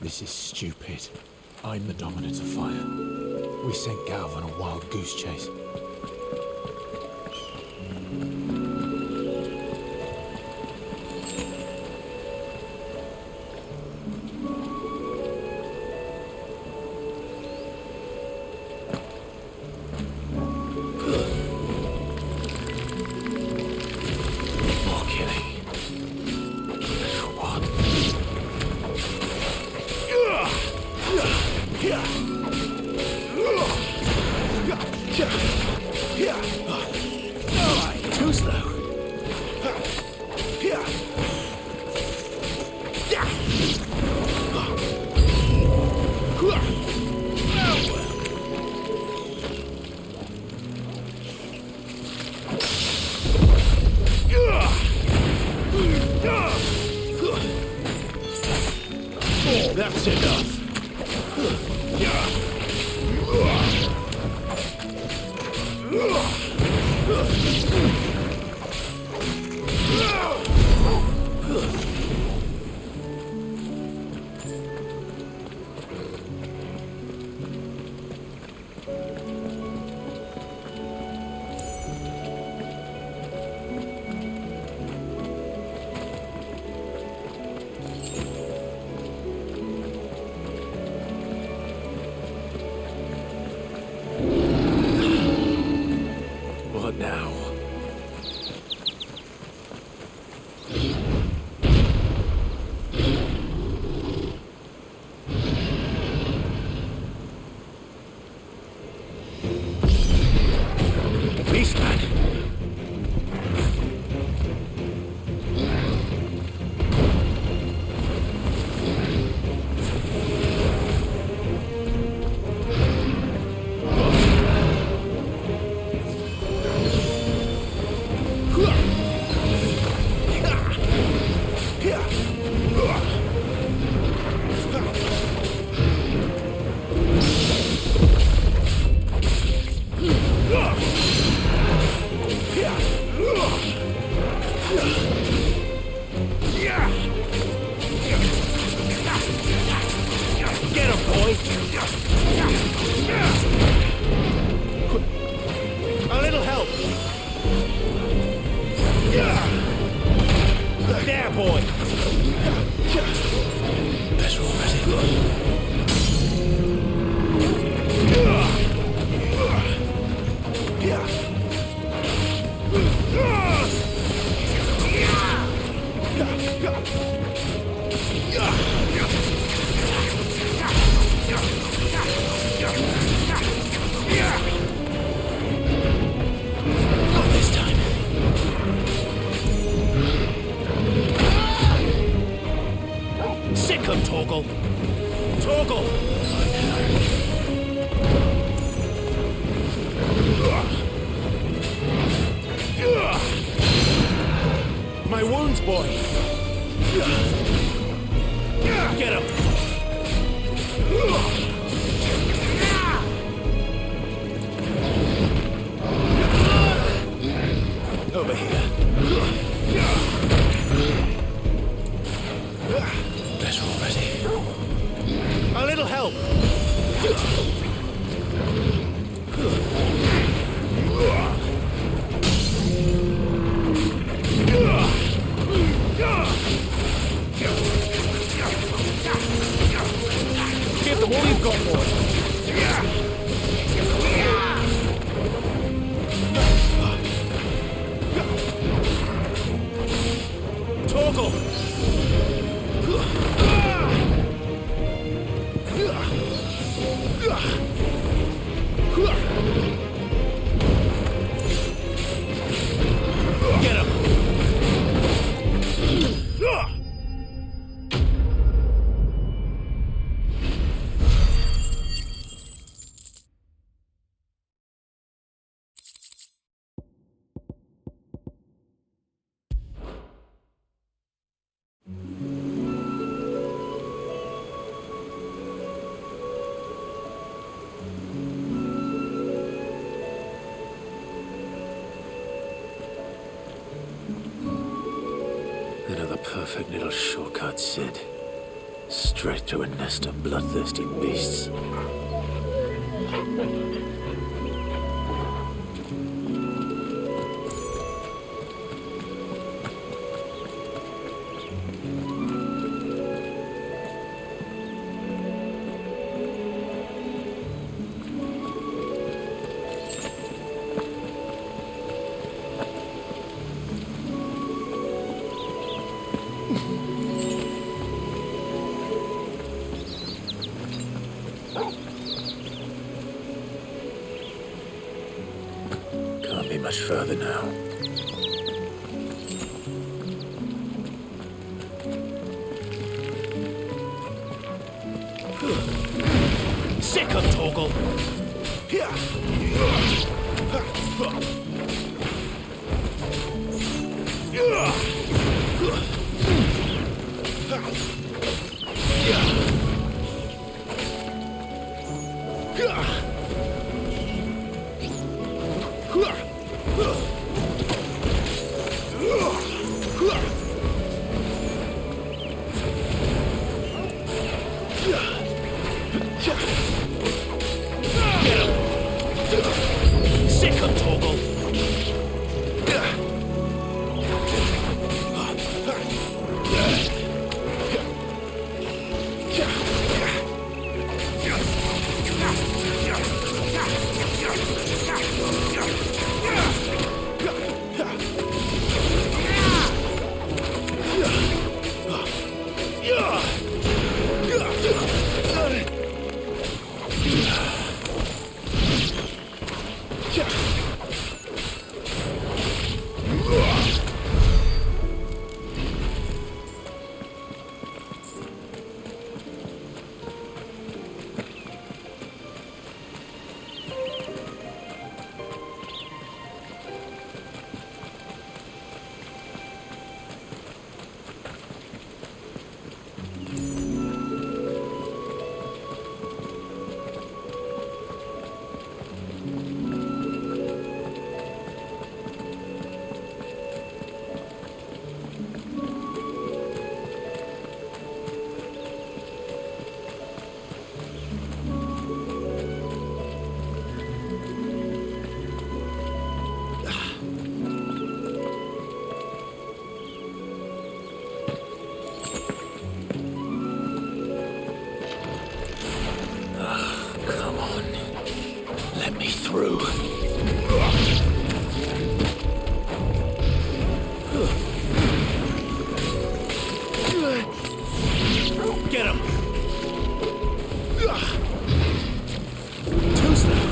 This is stupid. I'm the dominant of fire. We sent Galv on a wild goose chase. Too slow. That's enough. What now? Beastman! Get him, boy! A little help! There, boy! That's all Not this time. Sick of Torgal! Torgal! My wounds, boy! Get him! Over here. Better already. A little help! Give them all you've got, boy. Torgal! Get him! Another perfect little shortcut, Sid. Straight to a nest of bloodthirsty beasts. Can't be much further now. Sick of Toggle! Sick of Toggle! Come on. Let me through. Get him! Too slow.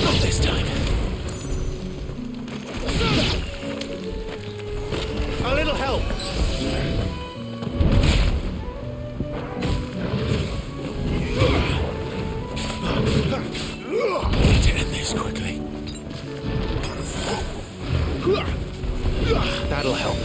Not this time. A little help. Need to end this quickly. That'll help.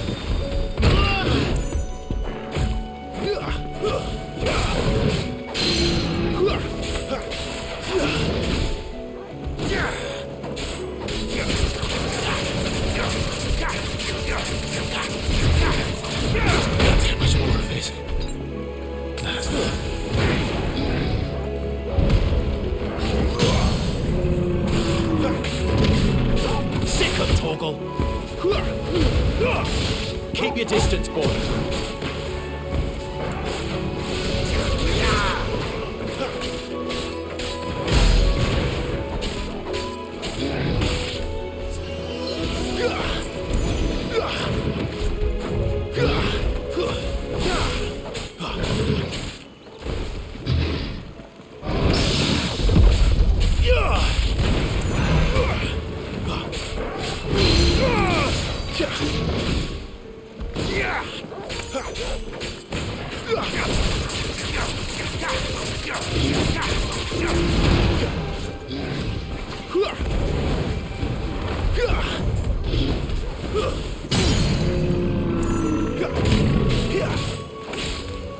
How much more of this? Sick of Toggle. Keep your distance, boy.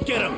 Get him!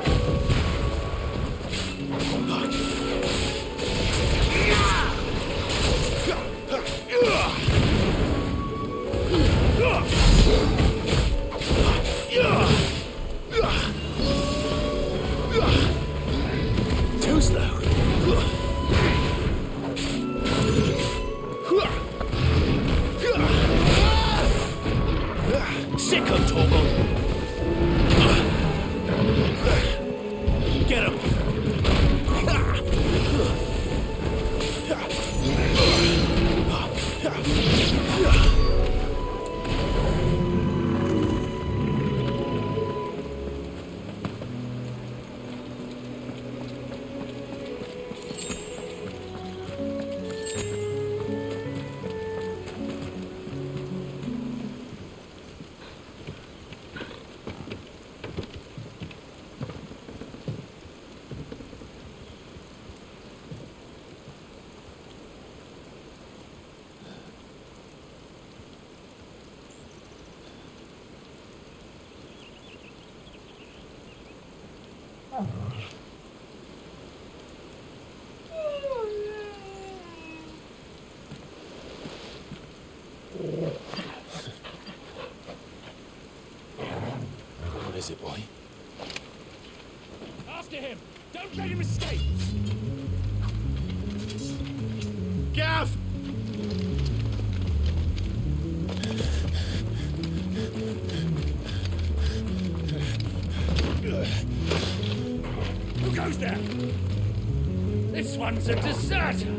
is it, boy? After him! Don't let him escape! Gav! Who goes there? This one's a deserter!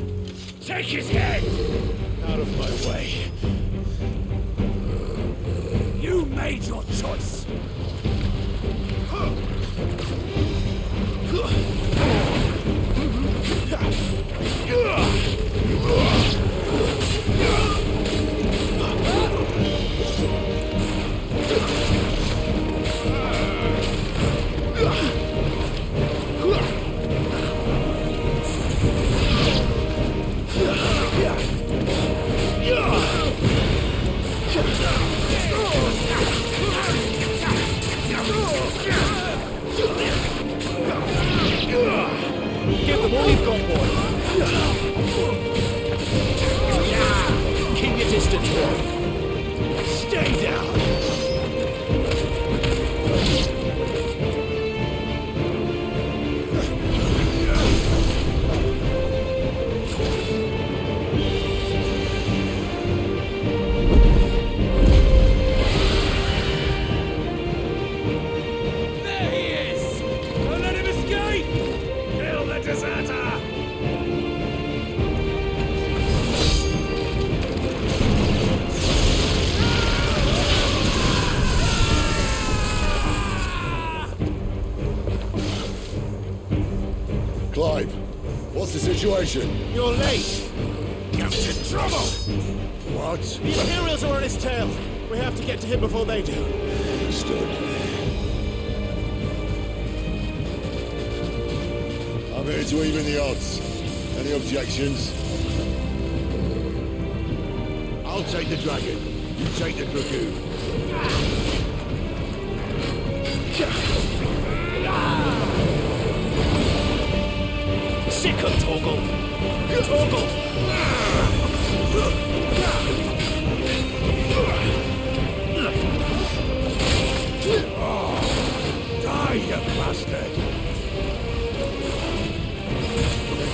Take his head! Out of my way. You made your choice! Give them all you've got, boy. Keep your distance, boy. Stay down. There he is! Don't let him escape! Kill the deserter! Clive, what's the situation? You're late! Captain Trouble! What? The Imperials are on his tail! We have to get to him before they do. Understood. I'm here to even the odds. Any objections? I'll take the dragon. You take the dragoon. Sick of Torgal! Torgal! Die, you bastard!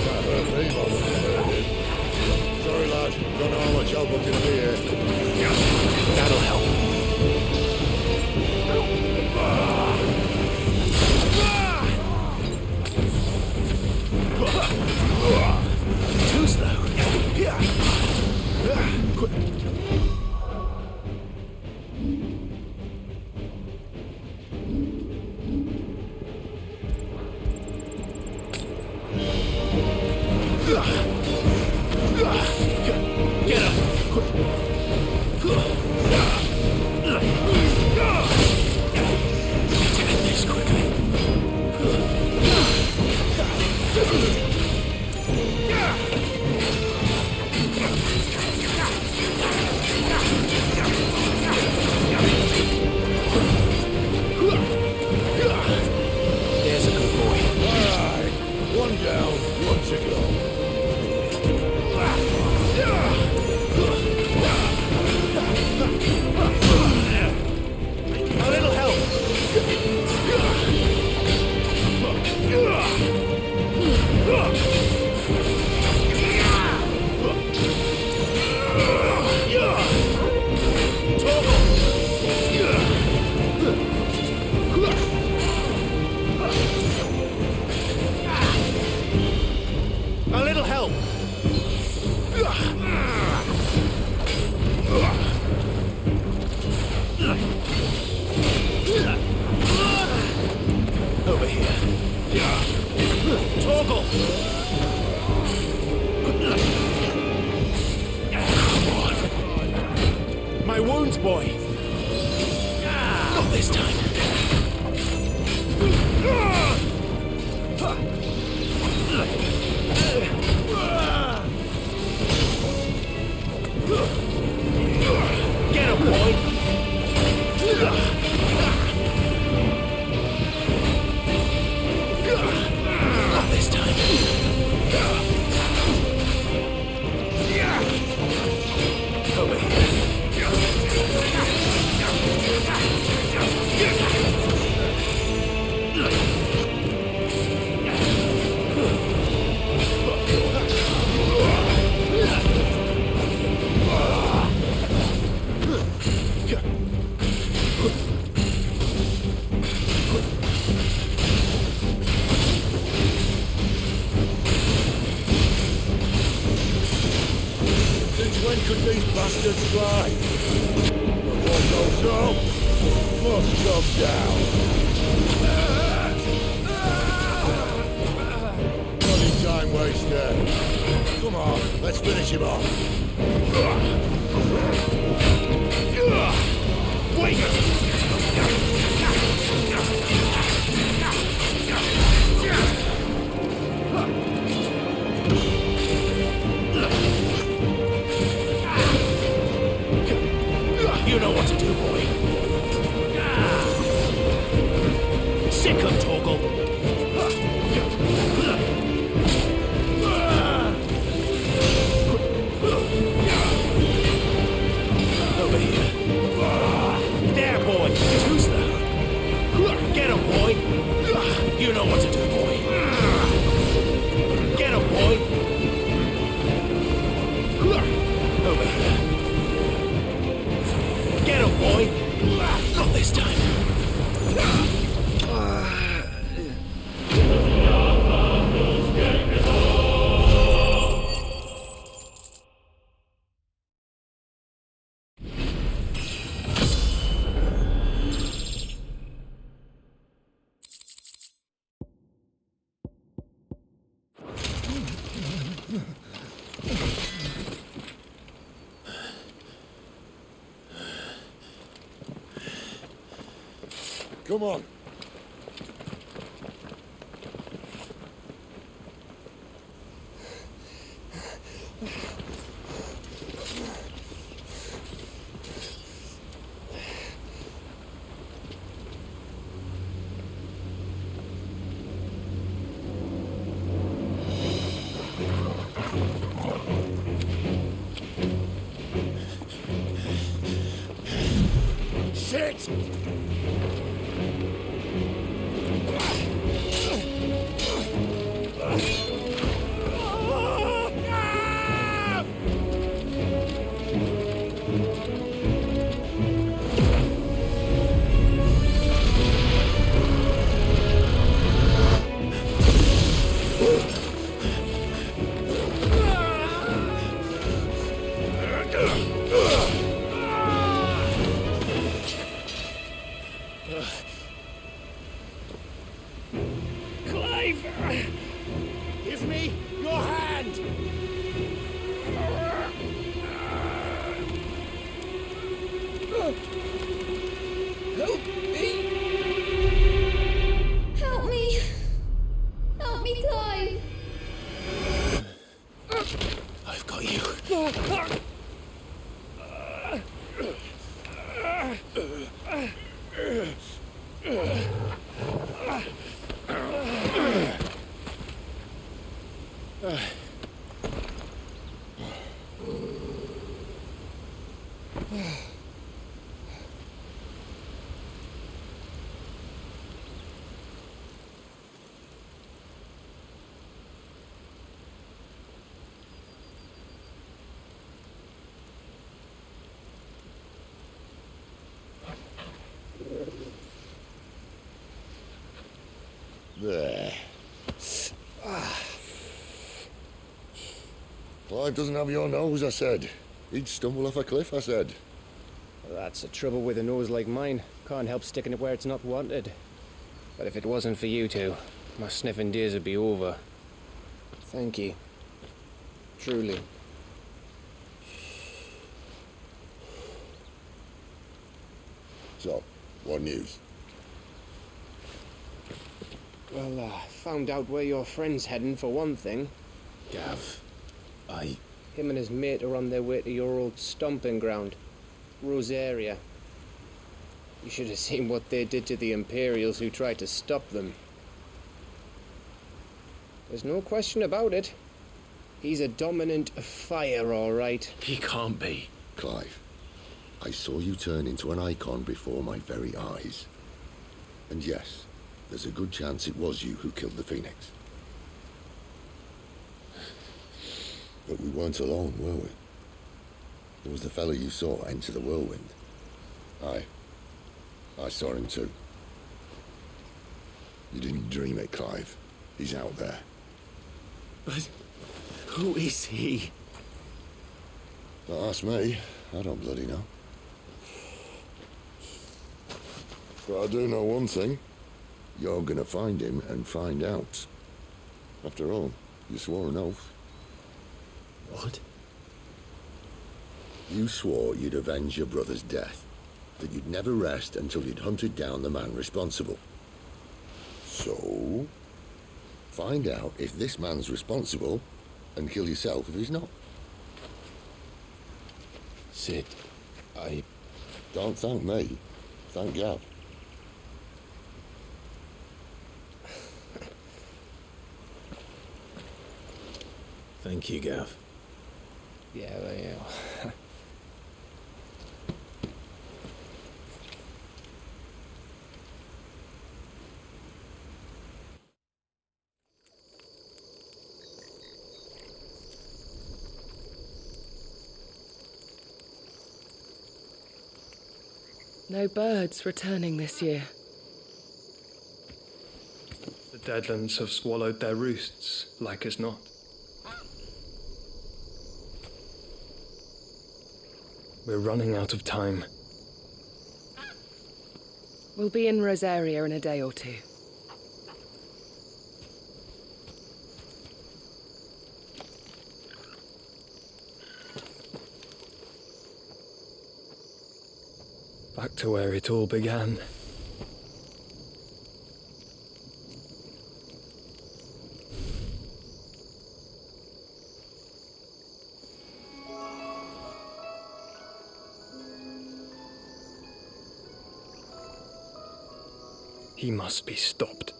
That hurt me more than it did. Sorry, lad. Don't know how much help I can be here. That'll help. Too slow. Get him! Take this quickly. There's a good boy. Alright. One down, one to go. A little help. A little help. Over here. Torgal! Come on. My wounds, boy. Not this time. Get him, boy. Not this time. Over here. these bastards fly. But what goes up must come down. Bloody time waster. Come on, let's finish him off. Wait! You know what to do, boy. Sick of Torgal. Over here. There, boy. Who's there? Get him, boy. You know what to do, boy. Get him, boy. Over here. Get him, boy! Not this time. Come on. Shit! Give me your hand! Help me! Help me! Help me, Clive! I've got you. There. Clive doesn't have your nose, I said. He'd stumble off a cliff, I said. That's the trouble with a nose like mine. Can't help sticking it where it's not wanted. But if it wasn't for you two, my sniffing days would be over. Thank you. Truly. So, what news? Well, found out where your friend's heading for one thing. Gav, Him and his mate are on their way to your old stomping ground, Rosaria. You should have seen what they did to the Imperials who tried to stop them. There's no question about it. He's a dominant fire, all right. He can't be. Clive, I saw you turn into an icon before my very eyes. And yes, there's a good chance it was you who killed the Phoenix. But we weren't alone, were we? There was the fellow you saw enter the whirlwind. I saw him too. You didn't dream it, Clive. He's out there. But who is he? Don't ask me. I don't bloody know. But I do know one thing. You're gonna find him and find out. After all, you swore an oath. What? You swore you'd avenge your brother's death. That you'd never rest until you'd hunted down the man responsible. So, find out if this man's responsible and kill yourself if he's not. Sid, I... Don't thank me. Thank Gav. Thank you, Gav. Yeah, well. No birds returning this year. The Deadlands have swallowed their roosts, like as not. We're running out of time. We'll be in Rosaria in a day or two. Back to where it all began. He must be stopped.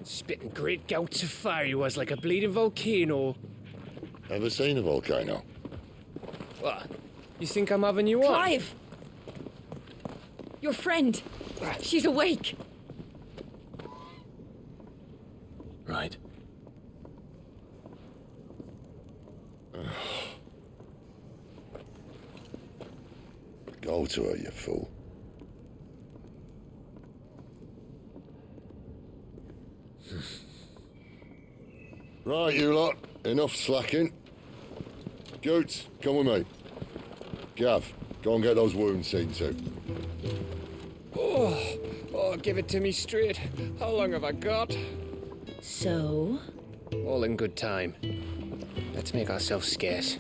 Spitting great gouts of fire he was, like a bleeding volcano. Ever seen a volcano? What? You think I'm having you on? Clive! Your friend. She's awake. Right. Go to her, you fool. Right, you lot. Enough slacking. Goots, come with me. Gav, go and get those wounds seen to. Oh, give it to me straight. How long have I got? So? All in good time. Let's make ourselves scarce.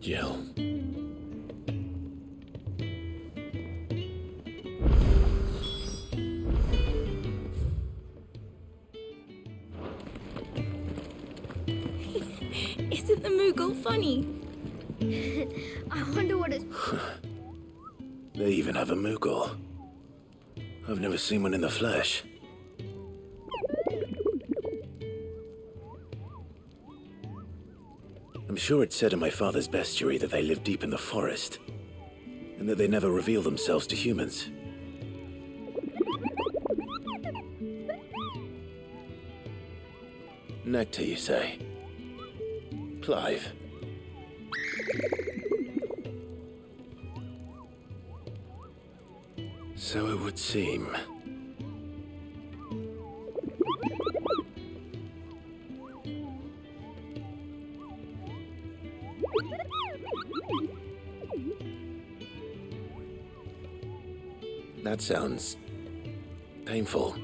Jill. Isn't the Moogle funny? I wonder what it's... They even have a Moogle. I've never seen one in the flesh. I'm sure it said in my father's bestiary that they live deep in the forest, and that they never reveal themselves to humans. Nectar, you say? Clive. So it would seem. That sounds painful.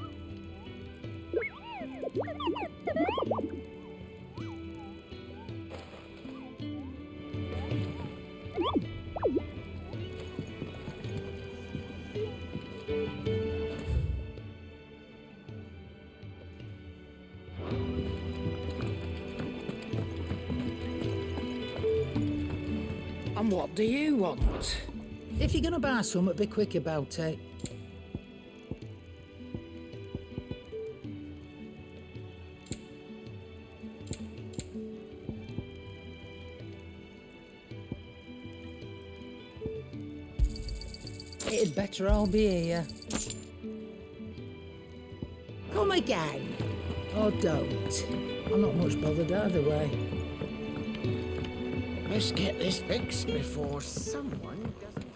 And what do you want? If you're gonna buy some, be quick about it. It'd better all be here. Come again. Or don't. I'm not much bothered either way. Let's get this fixed before someone doesn't...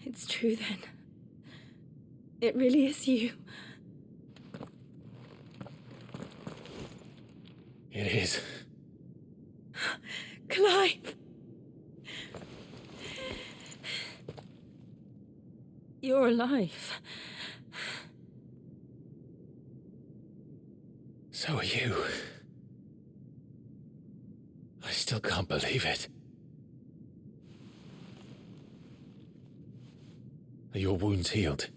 It's true then. It really is you. It is. Clive! You're alive. So are you. I still can't believe it. Are your wounds healed?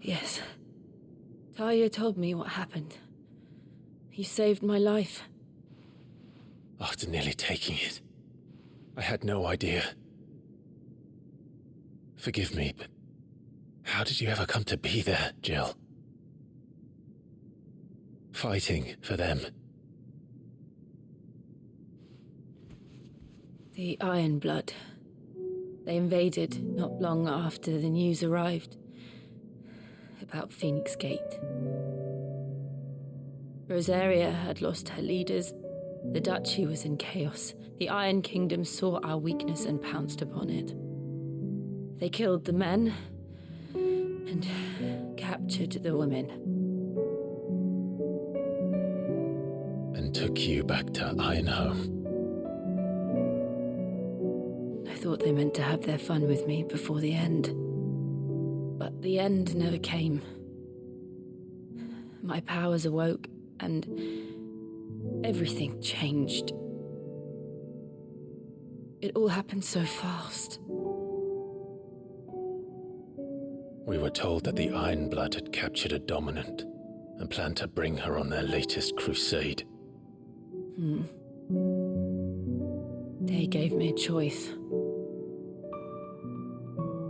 Yes. Talia told me what happened. You saved my life. After nearly taking it, I had no idea. Forgive me, but how did you ever come to be there, Jill? Fighting for them. The Iron Blood. They invaded not long after the news arrived about Phoenix Gate. Rosaria had lost her leaders. The Duchy was in chaos. The Iron Kingdom saw our weakness and pounced upon it. They killed the men and captured the women. And took you back to Ironhome. I thought they meant to have their fun with me before the end. But the end never came. My powers awoke, and everything changed. It all happened so fast. We were told that the Iron Blood had captured a dominant and planned to bring her on their latest crusade. They gave me a choice.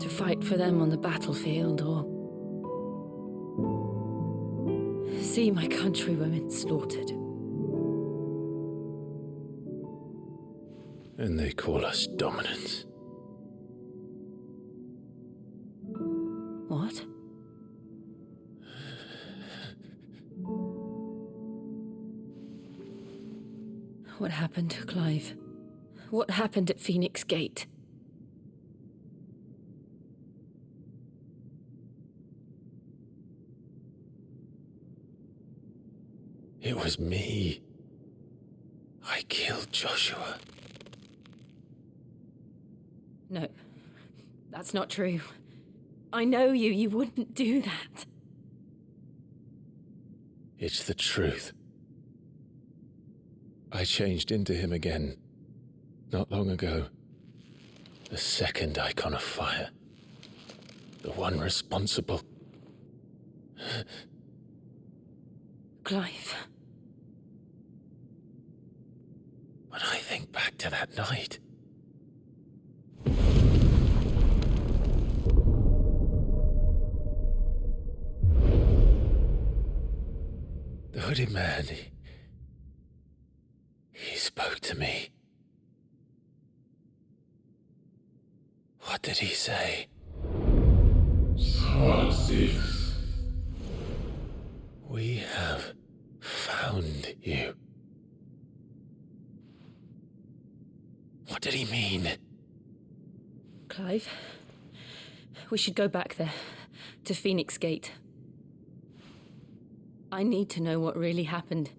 To fight for them on the battlefield or see my countrywomen slaughtered. And they call us dominants. What? What happened, Clive? What happened at Phoenix Gate? It was me. I killed Joshua. No, that's not true. I know you. You wouldn't do that. It's the truth. I changed into him again, not long ago. The second icon of fire. The one responsible. Clive. When I think back to that night... The hooded man, he spoke to me. What did he say? Smart 6. We have found you. What did he mean? Clive, we should go back there, to Phoenix Gate. I need to know what really happened,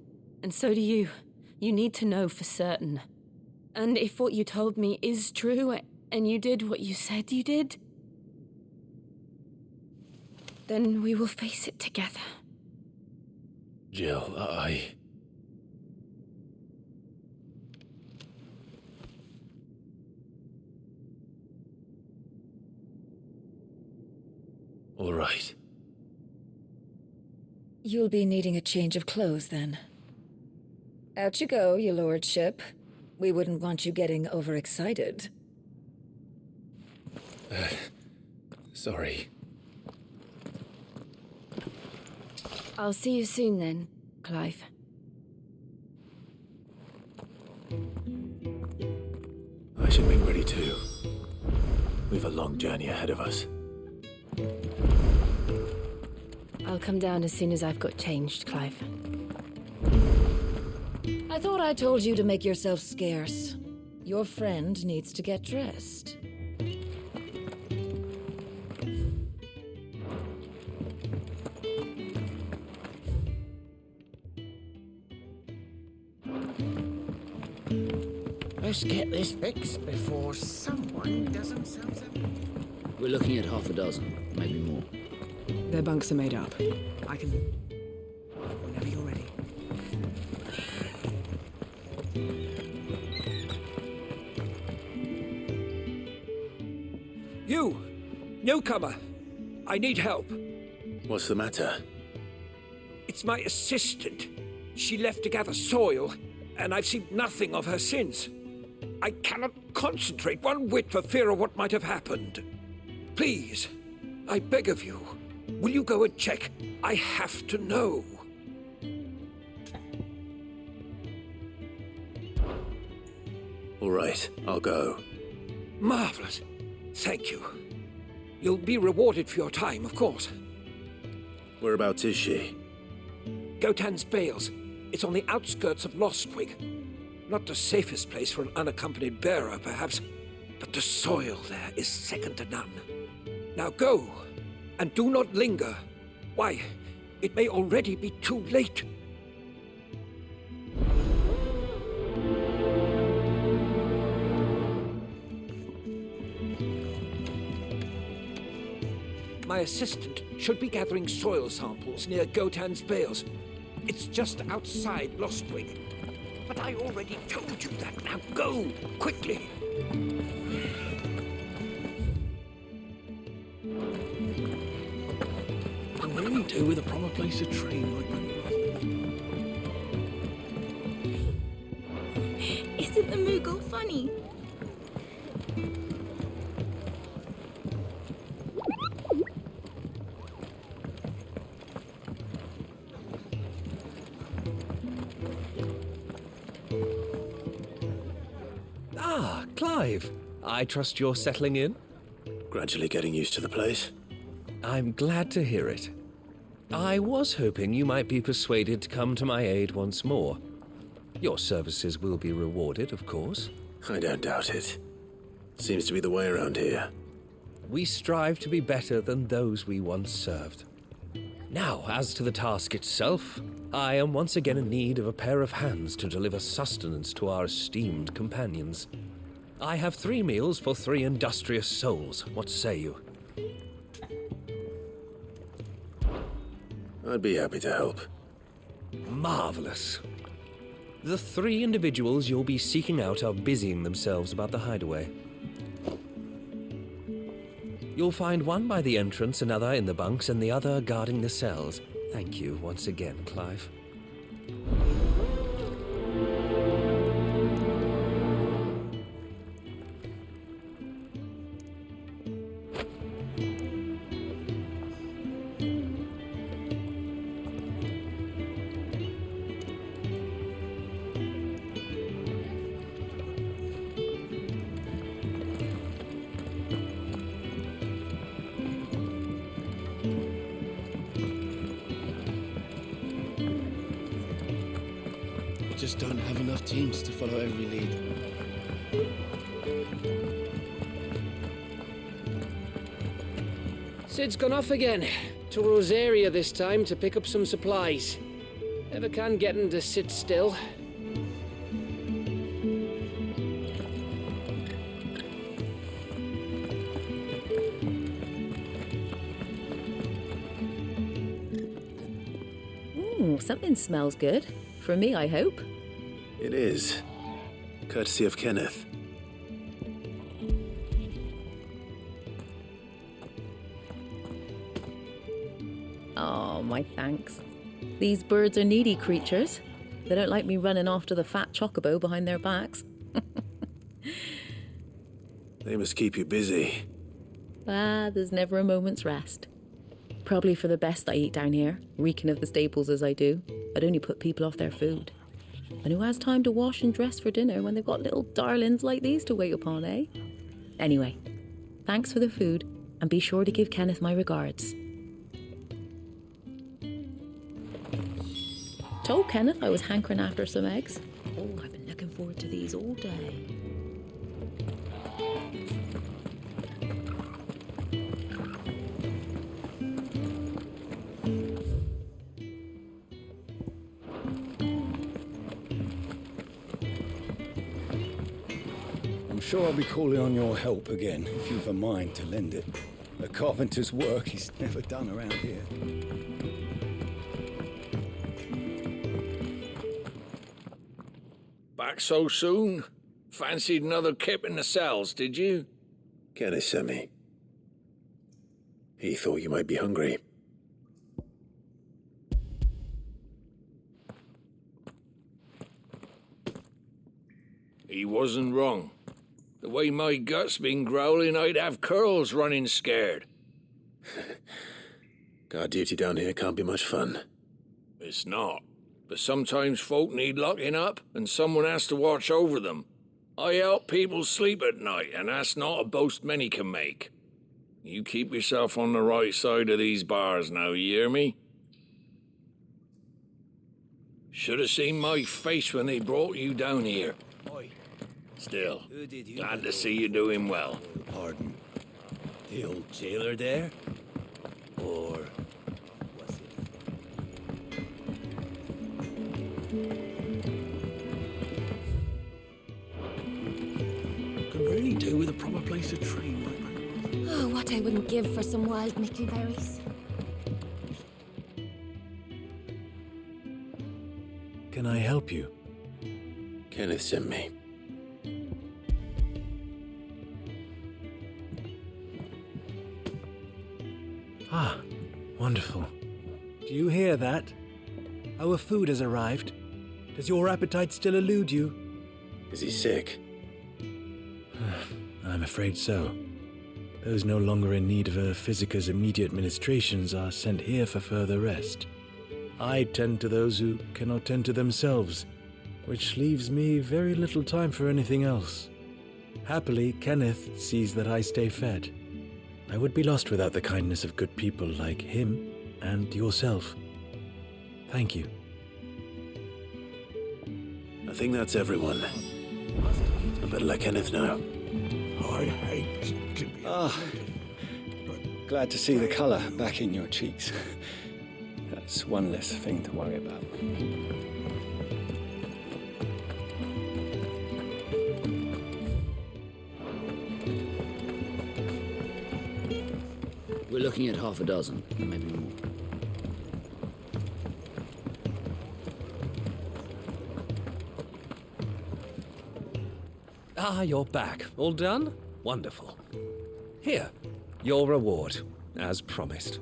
and so do you. You need to know for certain. And if what you told me is true, and you did what you said you did, then we will face it together. Jill, All right. You'll be needing a change of clothes, then. Out you go, your lordship. We wouldn't want you getting overexcited. Sorry. I'll see you soon then, Clive. I should make ready too. We've a long journey ahead of us. I'll come down as soon as I've got changed, Clive. I thought I told you to make yourself scarce. Your friend needs to get dressed. Let's get this fixed before someone does themselves up. We're looking at half a dozen, maybe more. Their bunks are made up. I can... Whenever you're ready. You! Newcomer! I need help. What's the matter? It's my assistant. She left to gather soil, and I've seen nothing of her since. I cannot concentrate one whit for fear of what might have happened. Please, I beg of you, will you go and check? I have to know. All right, I'll go. Marvelous. Thank you. You'll be rewarded for your time, of course. Whereabouts is she? Gotan's Bales. It's on the outskirts of Lostwig. Not the safest place for an unaccompanied bearer, perhaps, but the soil there is second to none. Now go, and do not linger. Why, it may already be too late. My assistant should be gathering soil samples near Gotan's Bales. It's just outside Lostwig. But I already told you that. Now go, quickly. Can really do with a proper place to train like that. Isn't the Moogle funny? Ah, Clive. I trust you're settling in? Gradually getting used to the place. I'm glad to hear it. I was hoping you might be persuaded to come to my aid once more. Your services will be rewarded, of course. I don't doubt it. Seems to be the way around here. We strive to be better than those we once served. Now, as to the task itself, I am once again in need of a pair of hands to deliver sustenance to our esteemed companions. I have 3 meals for 3 industrious souls. What say you? I'd be happy to help. Marvelous. The 3 individuals you'll be seeking out are busying themselves about the hideaway. You'll find one by the entrance, another in the bunks, and the other guarding the cells. Thank you once again, Clive. just don't have enough teams to follow every lead. Sid's gone off again. To Rosaria this time to pick up some supplies. Never can get him to sit still. Ooh, something smells good. For me, I hope. It is. Courtesy of Kenneth. Oh, my thanks. These birds are needy creatures. They don't like me running after the fat chocobo behind their backs. They must keep you busy. There's never a moment's rest. Probably for the best I eat down here, reeking of the staples as I do. I'd only put people off their food. And who has time to wash and dress for dinner when they've got little darlings like these to wait upon, eh? Anyway, thanks for the food, and be sure to give Kenneth my regards. Told Kenneth I was hankering after some eggs. Oh, I've been looking forward to these all day. I'm sure I'll be calling on your help again, if you've a mind to lend it. A carpenter's work is never done around here. Back so soon? Fancied another kip in the cells, did you? Kenneth sent me. He thought you might be hungry. He wasn't wrong. The way my gut's been growling, I'd have curls running scared. Guard duty down here can't be much fun. It's not. But sometimes folk need locking up, and someone has to watch over them. I help people sleep at night, and that's not a boast many can make. You keep yourself on the right side of these bars now, you hear me? Should have seen my face when they brought you down here. Still, glad to see you doing well. Pardon. The old jailer there? Or was it? Could really do with a proper place to train. Oh, what I wouldn't give for some wild mickleberries. Can I help you? Kenneth sent me. Ah, wonderful. Do you hear that? Our food has arrived. Does your appetite still elude you? Is he sick? I'm afraid so. Those no longer in need of a physicker's immediate ministrations are sent here for further rest. I tend to those who cannot tend to themselves, which leaves me very little time for anything else. Happily, Kenneth sees that I stay fed. I would be lost without the kindness of good people like him and yourself. Thank you. I think that's everyone. I better let Kenneth know. I hate to be... Glad to see the colour back in your cheeks. That's one less thing to worry about. We're looking at half a dozen, maybe more. Ah, you're back. All done? Wonderful. Here, your reward, as promised.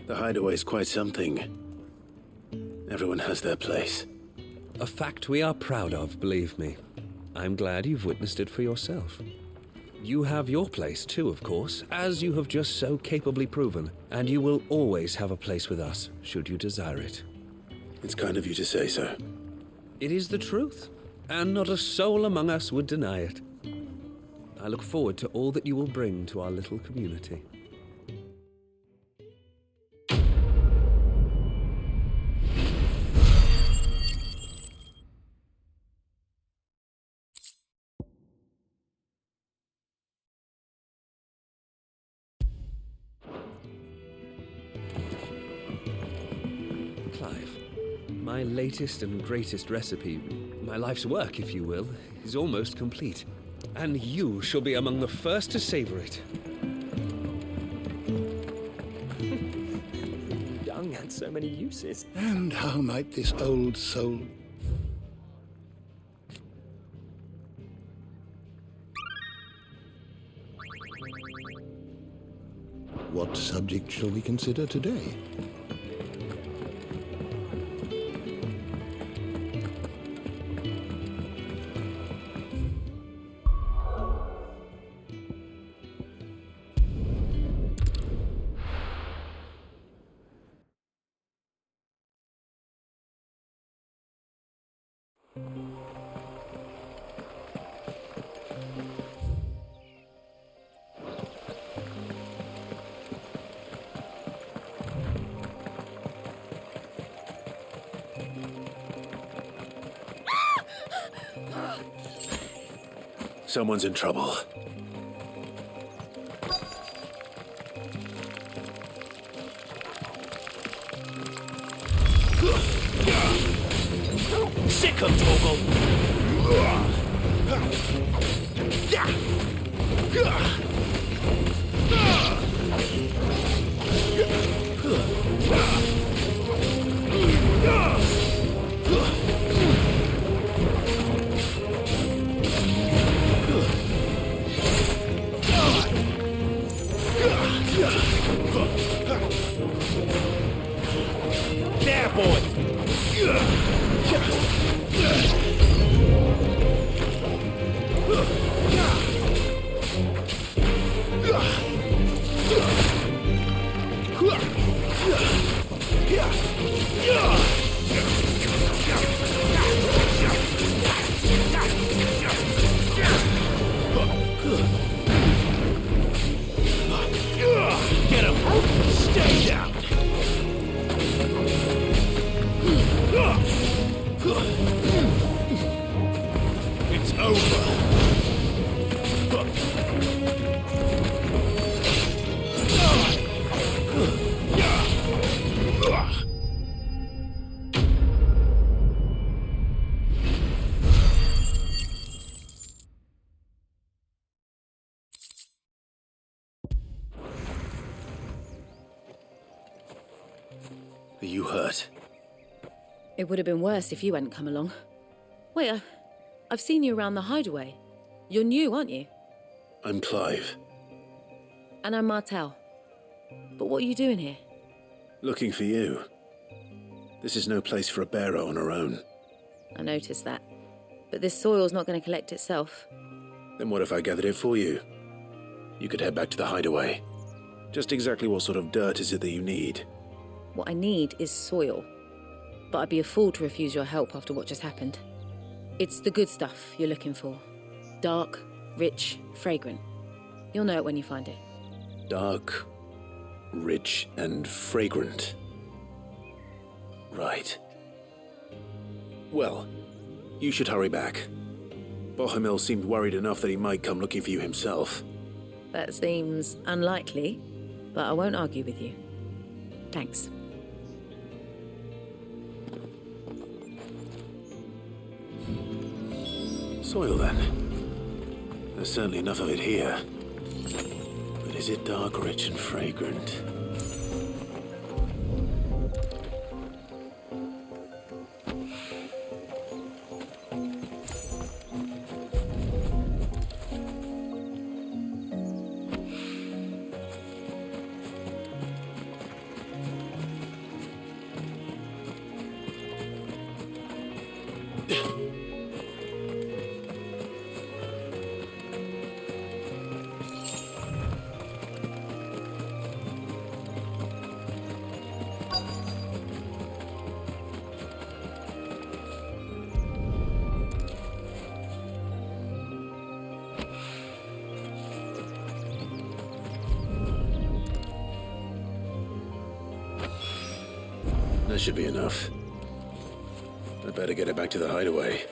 The hideaway's quite something. Everyone has their place. A fact we are proud of, believe me. I'm glad you've witnessed it for yourself. You have your place too, of course, as you have just so capably proven, and you will always have a place with us, should you desire it. It's kind of you to say so. It is the truth, and not a soul among us would deny it. I look forward to all that you will bring to our little community. Clive, my latest and greatest recipe, my life's work, if you will, is almost complete. And you shall be among the first to savor it. Dung had so many uses. And how might this old soul... What subject shall we consider today? Someone's in trouble. Sick of Torgal! There, boy! Get him! Stay down! It's over! Are you hurt? It would have been worse if you hadn't come along. Wait, I've seen you around the hideaway. You're new, aren't you? I'm Clive. And I'm Martel. But what are you doing here? Looking for you. This is no place for a bearer on her own. I noticed that. But this soil's not going to collect itself. Then what if I gathered it for you? You could head back to the hideaway. Just exactly what sort of dirt is it that you need? What I need is soil. But I'd be a fool to refuse your help after what just happened. It's the good stuff you're looking for. Dark, rich, fragrant. You'll know it when you find it. Dark, rich, and fragrant. Right. Well, you should hurry back. Bohemil seemed worried enough that he might come looking for you himself. That seems unlikely, but I won't argue with you. Thanks. Soil, then. There's certainly enough of it here. But is it dark, rich, and fragrant? That should be enough. I'd better get it back to the hideaway.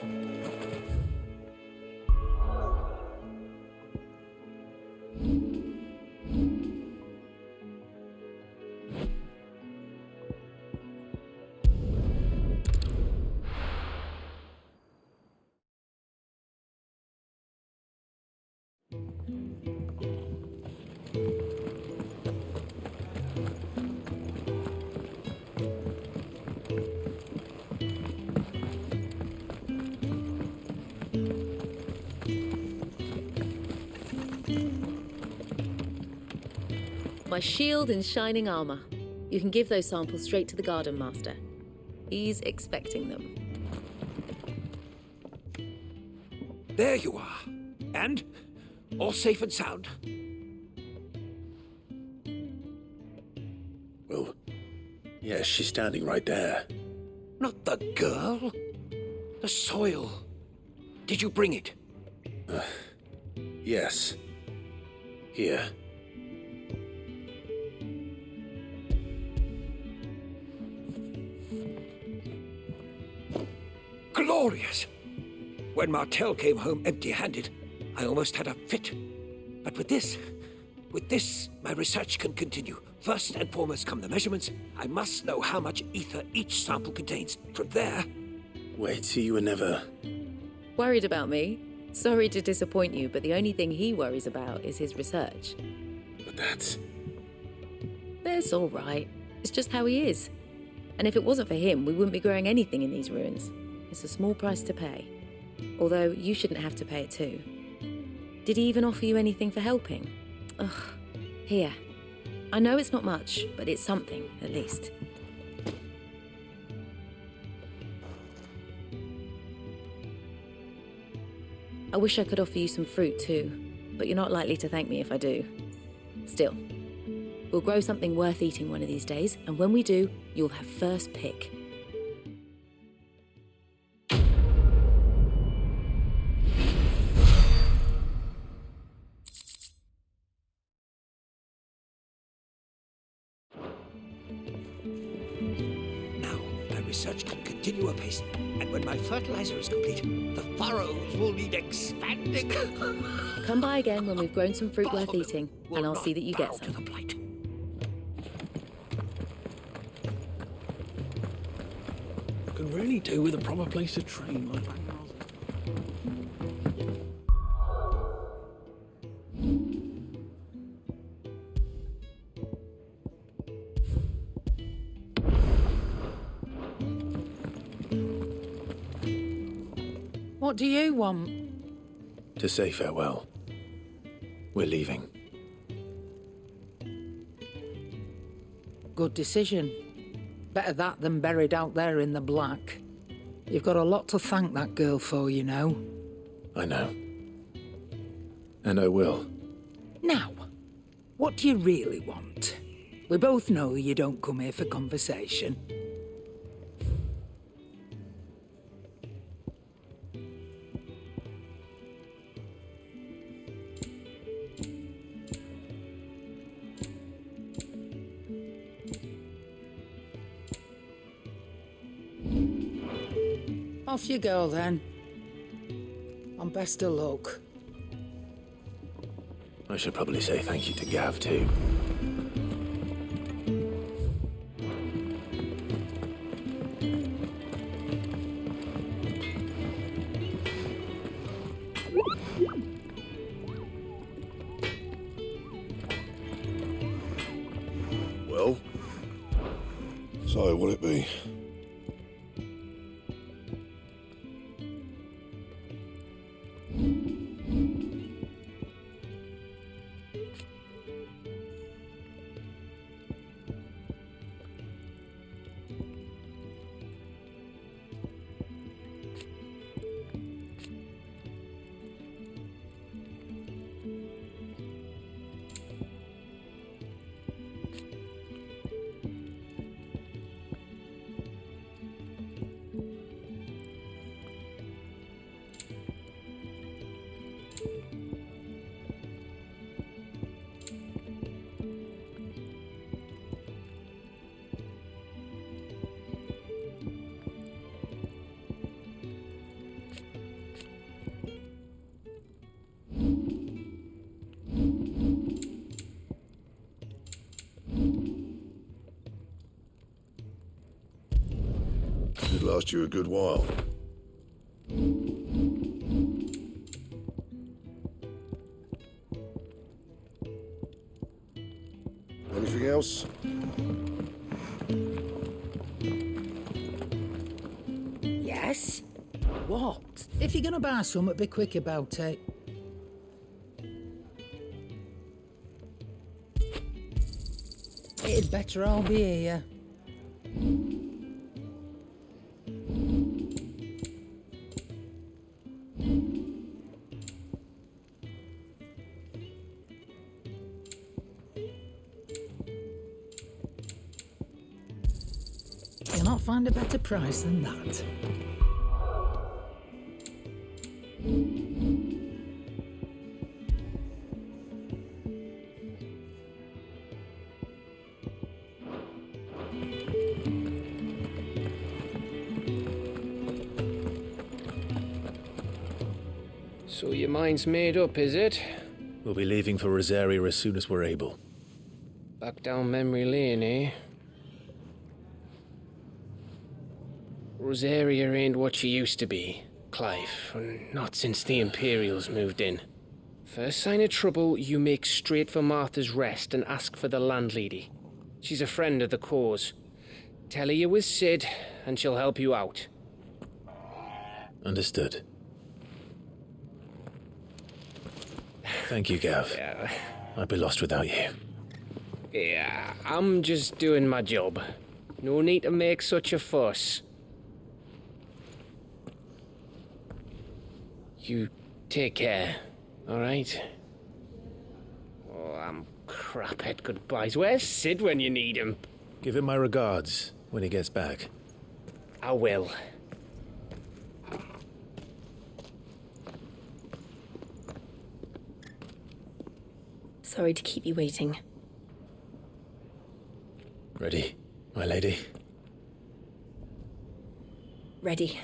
My shield and shining armor. You can give those samples straight to the Garden Master. He's expecting them. There you are. And? All safe and sound? Well, yes, she's standing right there. Not the girl. The soil. Did you bring it? Yes. Here. Glorious! When Martel came home empty-handed, I almost had a fit. But with this, my research can continue. First and foremost come the measurements. I must know how much ether each sample contains. From there... Wait, so you were never... Worried about me? Sorry to disappoint you, but the only thing he worries about is his research. But that's all right. It's just how he is. And if it wasn't for him, we wouldn't be growing anything in these ruins. It's a small price to pay. Although you shouldn't have to pay it too. Did he even offer you anything for helping? Ugh. Here. I know it's not much, but it's something, at least. I wish I could offer you some fruit too, but you're not likely to thank me if I do. Still, we'll grow something worth eating one of these days, and when we do, you'll have first pick. Research can continue apace, and when my fertilizer is complete, the furrows will need expanding. Come by again when we've grown some fruit worth eating, and I'll see that you get some. Could really do with a proper place to train like that. What do you want? to say farewell. We're leaving. Good decision. Better that than buried out there in the black. You've got a lot to thank that girl for, you know. I know. And I will. Now, what do you really want? We both know you don't come here for conversation. Off you go, then. And best of luck. I should probably say thank you to Gav, too. Well? So, what'll it be? It'd last you a good while. Anything else? Yes? What? If you're gonna buy something, be quick about it. It'd better all be here. You'll not find a better price than that. So your mind's made up, is it? We'll be leaving for Rosaria as soon as we're able. Back down memory lane, eh? Rosaria ain't what she used to be, Clive, and not since the Imperials moved in. First sign of trouble, you make straight for Martha's Rest and ask for the landlady. She's a friend of the cause. Tell her you was Sid, and she'll help you out. Understood. Thank you, Gav. Yeah. I'd be lost without you. Yeah, I'm just doing my job. No need to make such a fuss. You take care, alright? Oh, I'm crap at goodbyes. Where's Sid when you need him? Give him my regards when he gets back. I will. Sorry to keep you waiting. Ready, my lady? Ready.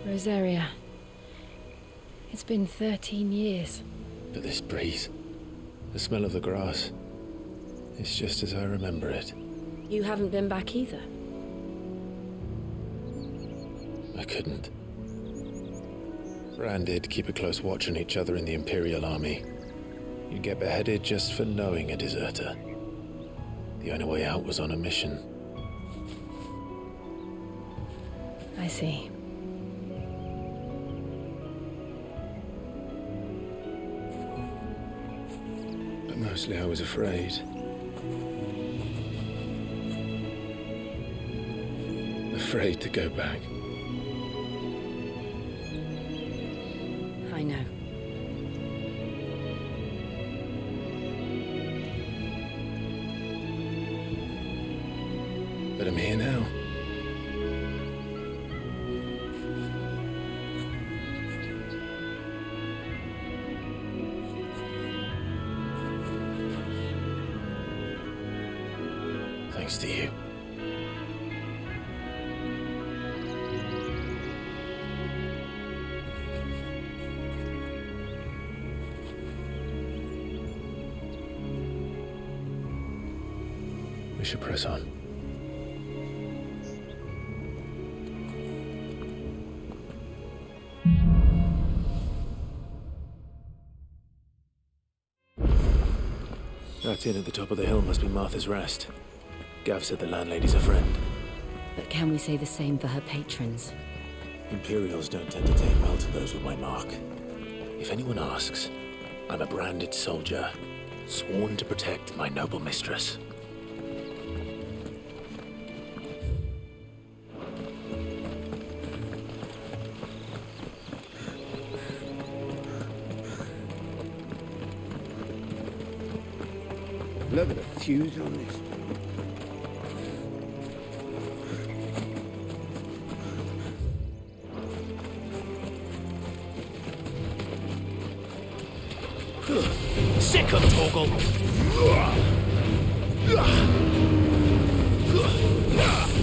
Rosaria. It's been 13 years. But this breeze, the smell of the grass, it's just as I remember it. You haven't been back either. I couldn't. Bran did keep a close watch on each other in the Imperial Army. You'd get beheaded just for knowing a deserter. The only way out was on a mission. I see. But mostly I was afraid. Afraid to go back. I know. But I'm here now. Thanks to you. We should press on. That inn at the top of the hill must be Martha's Rest. Gav said the landlady's a friend. But can we say the same for her patrons? Imperials don't tend to take well to those with my mark. If anyone asks, I'm a branded soldier, sworn to protect my noble mistress. Look at the fuse on this. Sick of Torgal!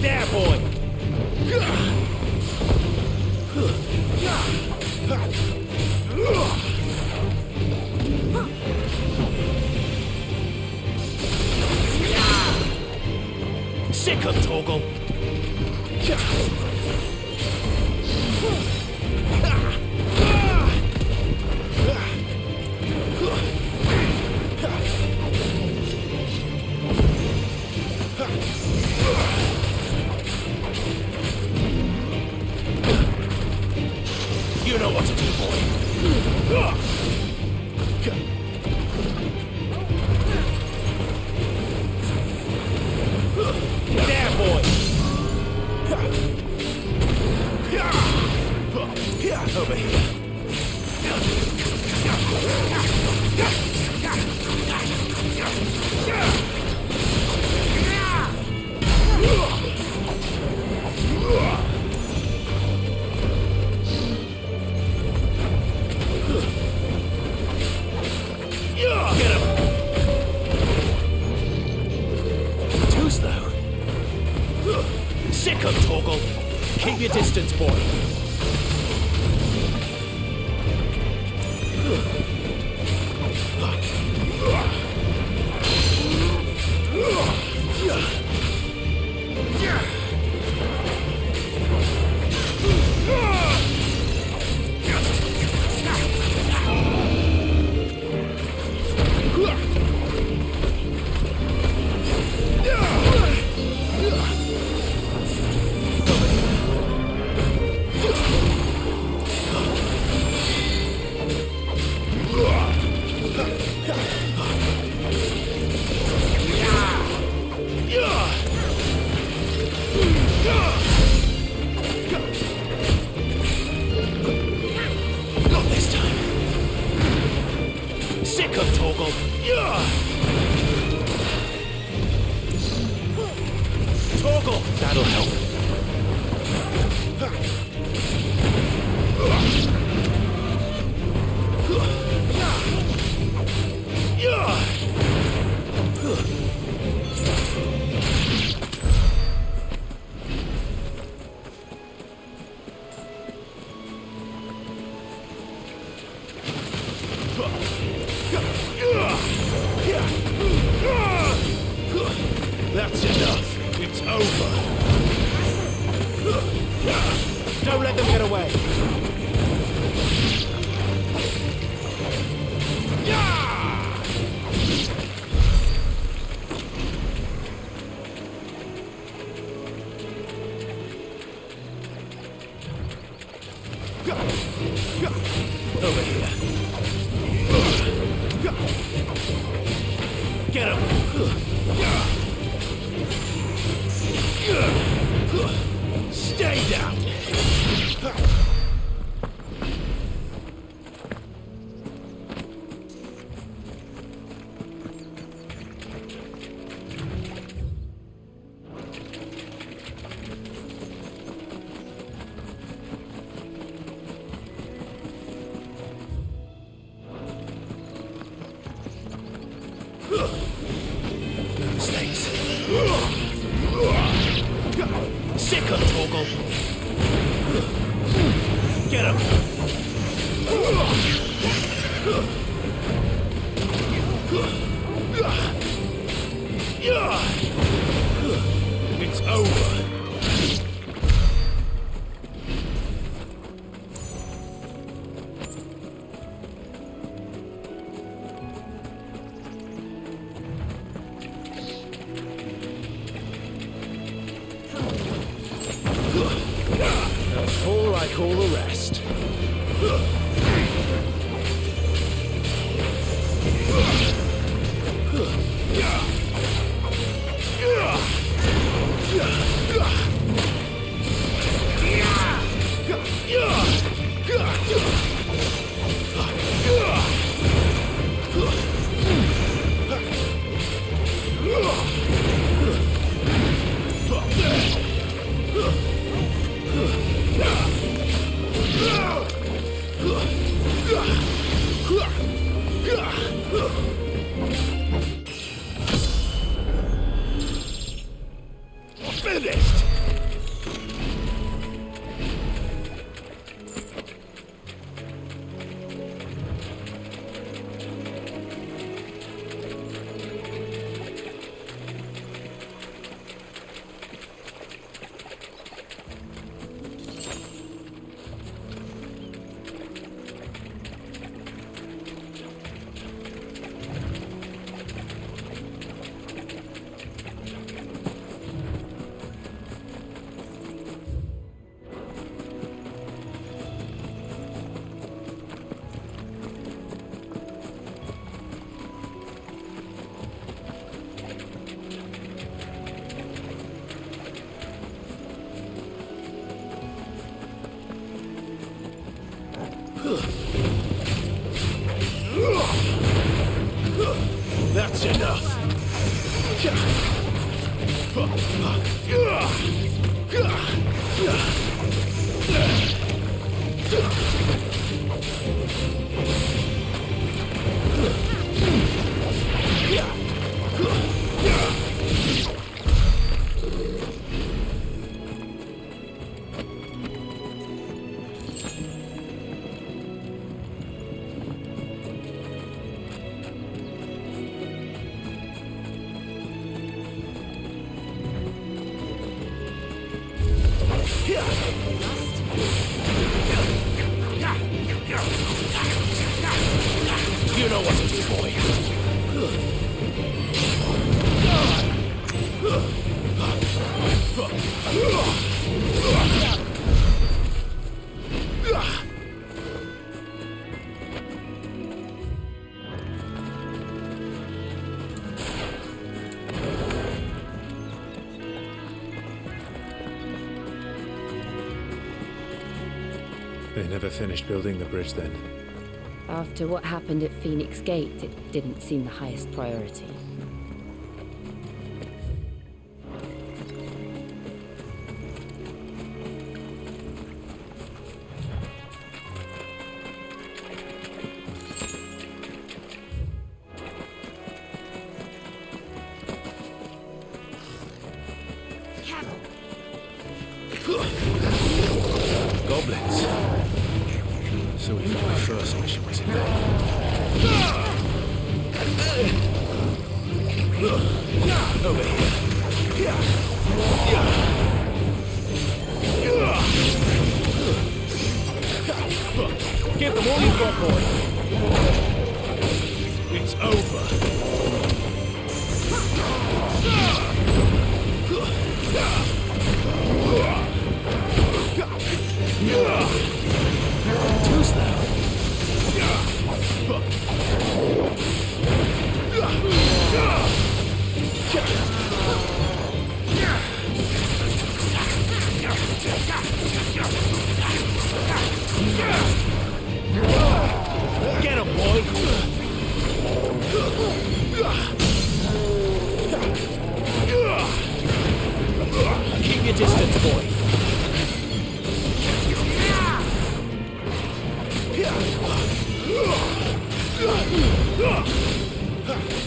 There, boy! Sick of Torgal! You know what to do, boy. There, boy. Over here. Get him! Too slow. Sick of Torgal. Keep your distance, boy. Not this time. Sick of Torgal. Torgal, that'll help. That's enough. It's over. Don't let them get away. Over here. Get him. Stay down. Snakes. Sick of Torgal. Get him. It's over. A fool like all the rest. That's enough. You know what to do, boy. They never finished building the bridge then. After what happened at Phoenix Gate, it didn't seem the highest priority. Goblins. So even my first mission was in vain. Over here. Give them all you've got, boy. It's over. Who's that? Get him, boy! Keep your distance, boy.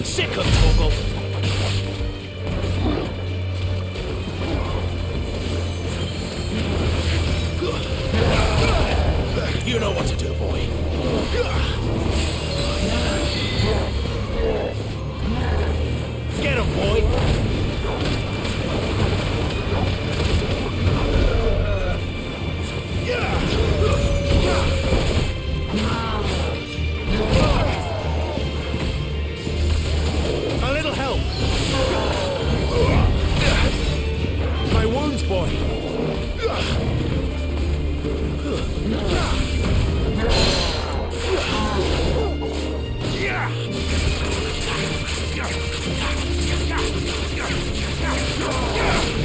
Sick of Toggle! You know what to do, boy. Get him, boy! A little help! My wounds, boy!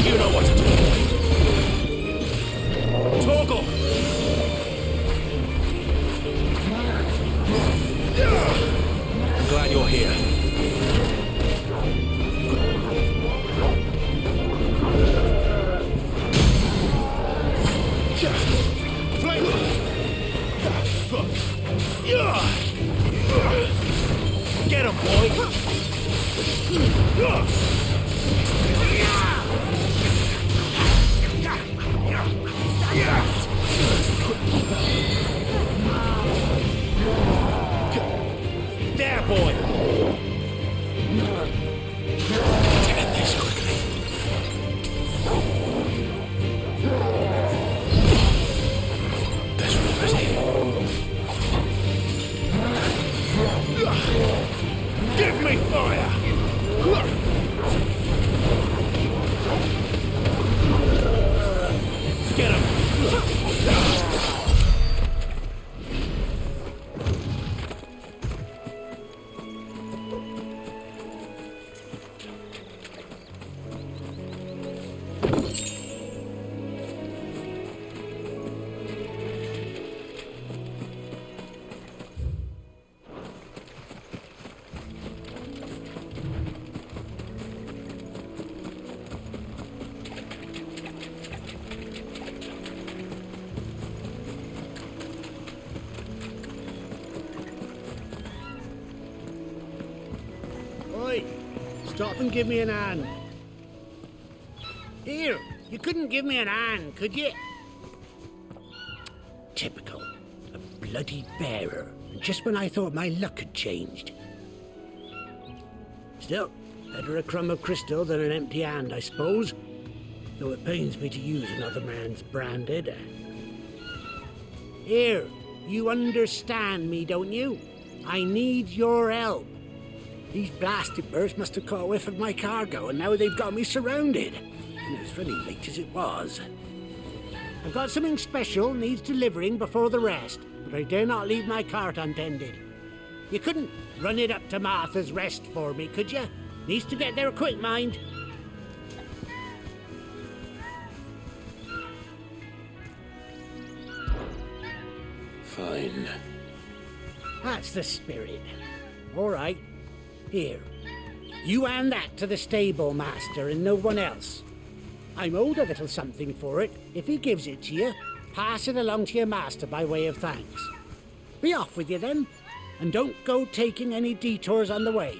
You know what to do. Toggle! I'm glad you're here. Get him, boy! There, boy! Get this quickly. That's ready. Give me fire! Get him! Stop and give me an hand. Here, you couldn't give me an hand, could you? Typical. A bloody bearer. And just when I thought my luck had changed. Still, better a crumb of crystal than an empty hand, I suppose. Though it pains me to use another man's branded. Here, you understand me, don't you? I need your help. These blasted birds must have caught a whiff of my cargo, and now they've got me surrounded. And it was running late as it was. I've got something special needs delivering before the rest, but I dare not leave my cart untended. You couldn't run it up to Martha's Rest for me, could you? Needs to get there quick, mind. Fine. That's the spirit. All right. Here. You hand that to the stable master and no one else. I'm owed a little something for it. If he gives it to you, pass it along to your master by way of thanks. Be off with you then, and don't go taking any detours on the way.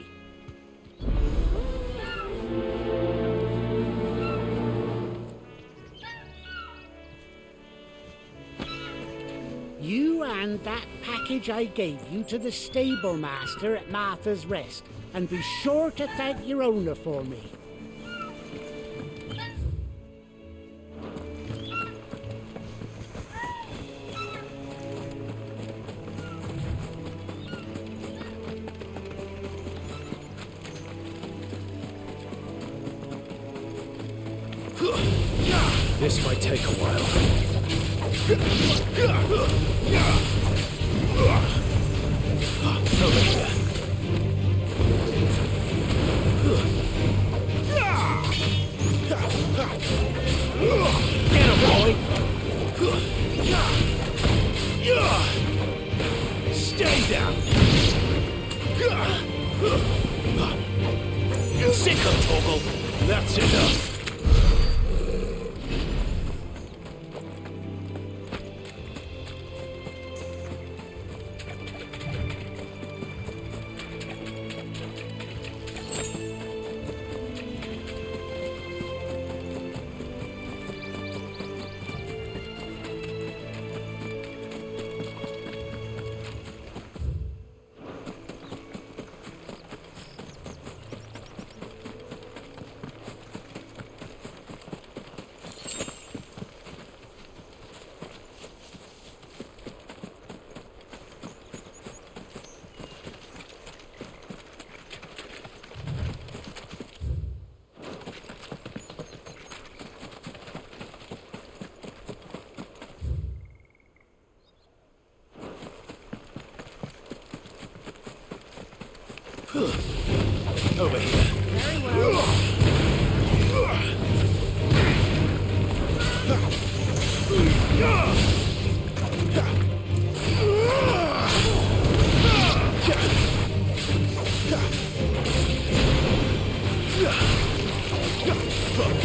You hand that package I gave you to the stable master at Martha's Rest, and be sure to thank your owner for me. This might take a while. Over here. Get him, boy! Stay down! Sick of Toggle! That's enough! Over here. Very well.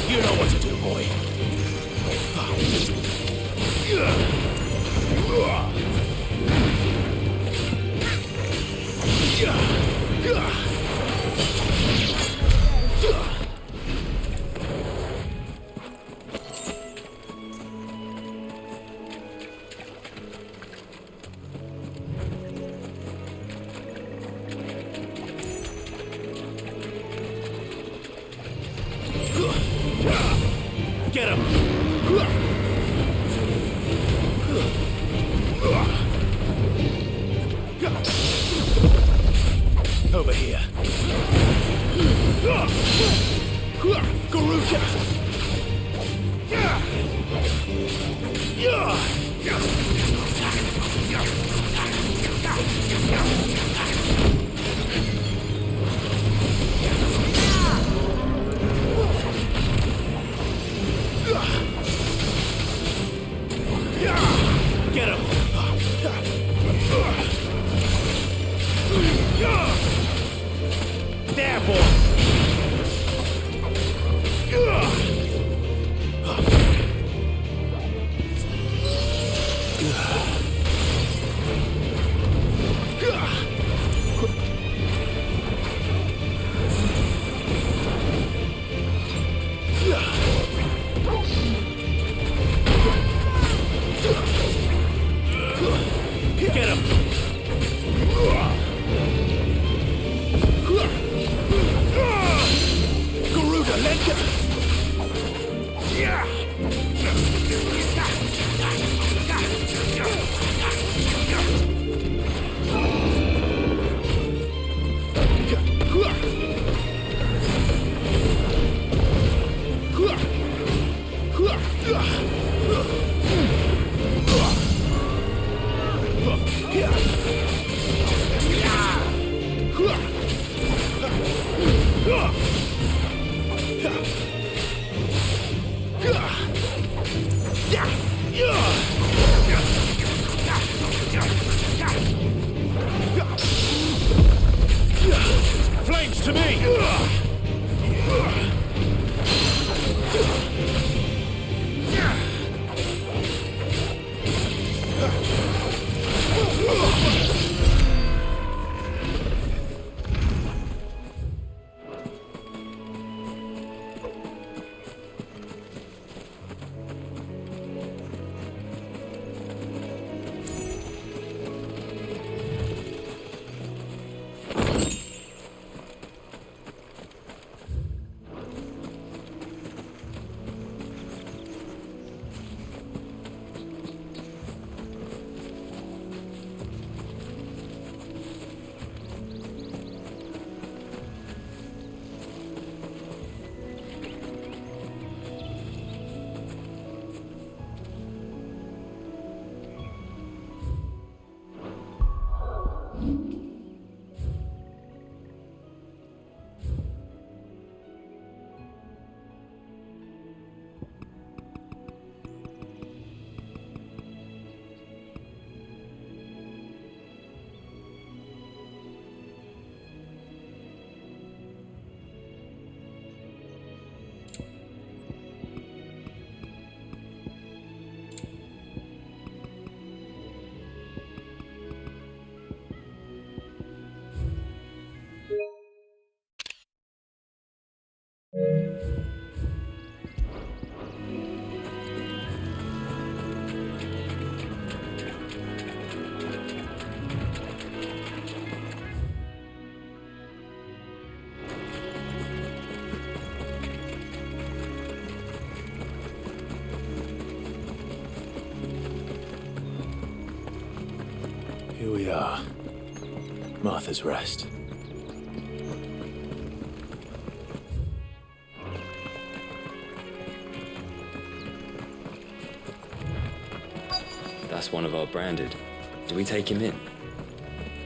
You know what to do, boy. Get him! Over here. Garuka! Get him! There, boy! Here we are. Martha's Rest. That's one of our branded. Do we take him in?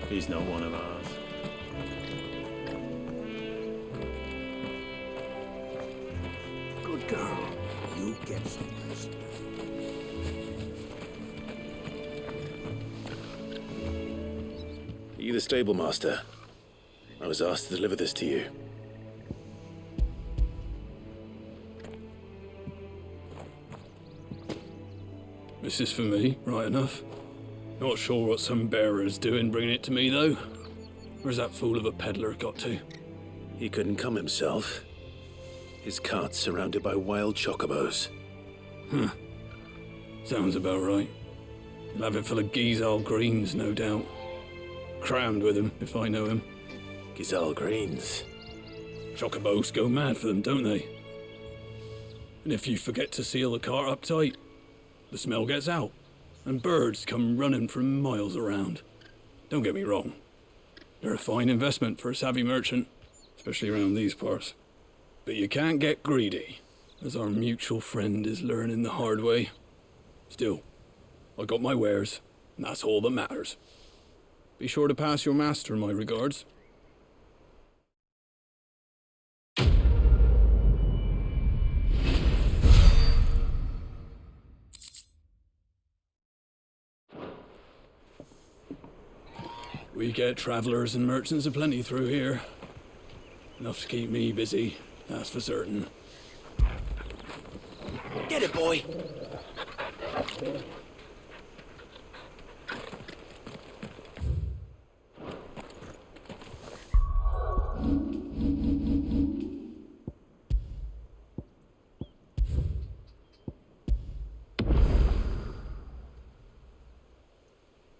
He's not one of ours. Good girl. You get some rest. Are you the stable master? I was asked to deliver this to you. This is for me, right enough. Not sure what some bearer's doing bringing it to me, though. Where's that fool of a peddler got to? He couldn't come himself. His cart's surrounded by wild chocobos. Huh. Sounds about right. He'll have it full of Gizal greens, no doubt. Crammed with him, if I know him. Gizal greens? Chocobos go mad for them, don't they? And if you forget to seal the cart up tight, the smell gets out, and birds come running from miles around. Don't get me wrong. They're a fine investment for a savvy merchant, especially around these parts. But you can't get greedy, as our mutual friend is learning the hard way. Still, I got my wares, and that's all that matters. Be sure to pass your master my regards. We get travellers and merchants aplenty through here. Enough to keep me busy, that's for certain. Get it, boy!